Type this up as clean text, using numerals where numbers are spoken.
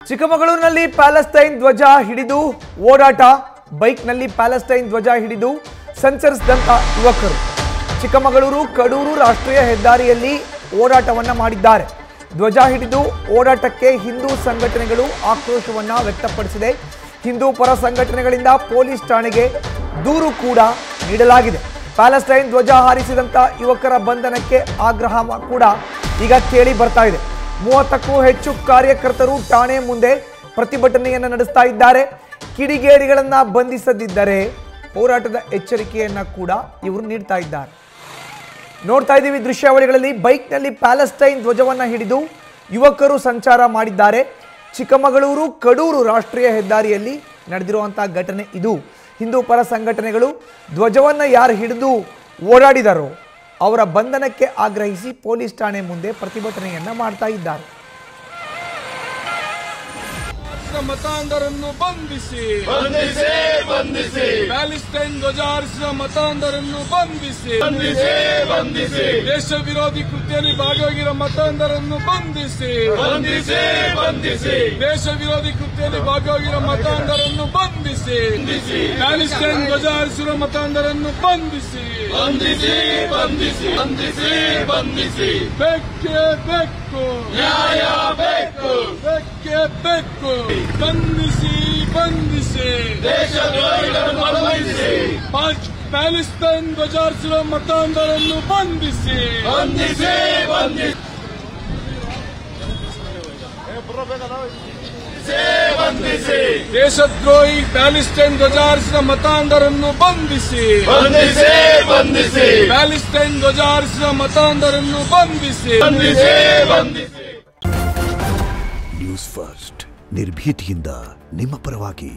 ಚಿಕ್ಕಮಗಳೂರಿನಲ್ಲಿ ಪ್ಯಾಲೆಸ್ತೈನ್ ಧ್ವಜ ಹಿಡಿದು ಓಡಾಟ, ಬೈಕ್ನಲ್ಲಿ ಪ್ಯಾಲೆಸ್ತೈನ್ ಧ್ವಜ ಹಿಡಿದು ಸಂಚರಿಸಿದಂತ ಯುವಕರು ಚಿಕ್ಕಮಗಳೂರು ಕಡೂರು ರಾಷ್ಟ್ರೀಯ ಹೆದ್ದಾರಿಯಲ್ಲಿ ಓಡಾಟವನ್ನ ಮಾಡಿದ್ದಾರೆ. ಧ್ವಜ ಹಿಡಿದು ಓಡಾಟಕ್ಕೆ ಹಿಂದೂ ಸಂಘಟನೆಗಳು ಆಕ್ರೋಶವನ್ನ ವ್ಯಕ್ತಪಡಿಸಿದೆ. ಹಿಂದೂ ಪರ ಸಂಘಟನೆಗಳಿಂದ ಪೊಲೀಸ್ ಠಾಣೆಗೆ ದೂರು ಕೂಡ ನೀಡಲಾಗಿದೆ. ಪ್ಯಾಲೆಸ್ತೈನ್ ಧ್ವಜ ಹಾರಿಸಿದಂತ ಯುವಕರ ಬಂಧನಕ್ಕೆ ಆಗ್ರಹ ಕೂಡ ಈಗ ಕೇಳಿ ಬರ್ತಾ ಇದೆ. 30ಕ್ಕೂ ಹೆಚ್ಚು ಕಾರ್ಯಕರ್ತರು ಠಾಣೆ ಮುಂದೆ ಪ್ರತಿಭಟನೆಯನ್ನು ನಡೆಸ್ತಾ ಇದ್ದಾರೆ. ಕಿಡಿಗೇಡಿಗಳನ್ನ ಬಂಧಿಸದಿದ್ದರೆ ಹೋರಾಟದ ಎಚ್ಚರಿಕೆಯನ್ನ ಕೂಡ ಇವರು ನೀಡ್ತಾ ಇದ್ದಾರೆ. ನೋಡ್ತಾ ಇದ್ದೀವಿ ದೃಶ್ಯಾವಳಿಗಳಲ್ಲಿ ಬೈಕ್ನಲ್ಲಿ ಪ್ಯಾಲೆಸ್ತೈನ್ ಧ್ವಜವನ್ನ ಹಿಡಿದು ಯುವಕರು ಸಂಚಾರ ಮಾಡಿದ್ದಾರೆ. ಚಿಕ್ಕಮಗಳೂರು ಕಡೂರು ರಾಷ್ಟ್ರೀಯ ಹೆದ್ದಾರಿಯಲ್ಲಿ ನಡೆದಿರುವಂತಹ ಘಟನೆ ಇದು. ಹಿಂದೂ ಪರ ಸಂಘಟನೆಗಳು ಧ್ವಜವನ್ನ ಯಾರು ಹಿಡಿದು ಓಡಾಡಿದಾರೋ ಅವರ ಬಂಧನಕ್ಕೆ ಆಗ್ರಹಿಸಿ ಪೊಲೀಸ್ ಠಾಣೆ ಮುಂದೆ ಪ್ರತಿಭಟನೆಯನ್ನ ಮಾಡ್ತಾ ಇದ್ದಾರೆ. ಮತಾಂಧರನ್ನು ಬಂಧಿಸಿ ಬಂಧಿಸಿ ಬಂಧಿಸಿ ಪ್ಯಾಲೆಸ್ತೈನ್ ಧ್ವಜ ಹಾರಿಸಿದ ಮತಾಂಧರನ್ನು ಬಂಧಿಸಿ ಬಂಧಿಸಿ ಬಂಧಿಸಿ ದೇಶ ವಿರೋಧಿ ಕೃತ್ಯದಲ್ಲಿ ಭಾಗಿಯಾಗಿರೋ ಮತಾಂಧರನ್ನು ಬಂಧಿಸಿ ಬಂಧಿಸಿ ಬಂಧಿಸಿ ದೇಶ ವಿರೋಧಿ ಕೃತ್ಯದಲ್ಲಿ ಭಾಗಿಯಾಗಿರೋ ಮತಾಂಧರನ್ನು ಬಂಧಿಸಿ ಬಂಧಿಸಿ ಪ್ಯಾಲೆಸ್ತೈನ್ ಧ್ವಜ ಹಾರಿಸಿರೋ ಮತಾಂಧರನ್ನು ಬಂಧಿಸಿ ಬಂಧಿಸಿ ಬಂಧಿಸಿ ಬಂಧಿಸಿ ಬಂಧಿಸಿ ಬೆಕ್ಕೆ ಬೆಕ್ಕು ನ್ಯಾಯ ಬೇಕು ಬೆಕ್ಕೆ ಬೆಕ್ಕು ಬಂಧಿಸಿ ಬಂಧಿಸಿ ದೇಶದ್ರೋಹಿಗಳನ್ನು ಬಂಧಿಸಿ ಪ್ಯಾಲೆಸ್ತೈನ್ ಧ್ವಜ ಹಾರಿಸಿರುವ ಮತಾಂಧರನ್ನು ಬಂಧಿಸಿ ಬಂಧಿಸಿ ಬಂಧಿಸಿ ಬಂಧಿಸಿ ದೇಶದ್ರೋಹಿ ಪ್ಯಾಲೆಸ್ತೈನ್ ಧ್ವಜ ಹಾರಿಸಿದ ಮತಾಂಧರನ್ನು ಬಂಧಿಸಿ ಬಂಧಿಸಿ ಬಂಧಿಸಿ ಪ್ಯಾಲೆಸ್ತೈನ್ ಧ್ವಜ ಹಾರಿಸಿದ ಮತಾಂಧರನ್ನು ಬಂಧಿಸಿ ಬಂಧಿಸಿ ಬಂಧಿಸಿ. ನ್ಯೂಸ್ ಫಸ್ಟ್ ನಿರ್ಭೀತಿಯಿಂದ ನಿಮ್ಮ ಪರವಾಗಿ.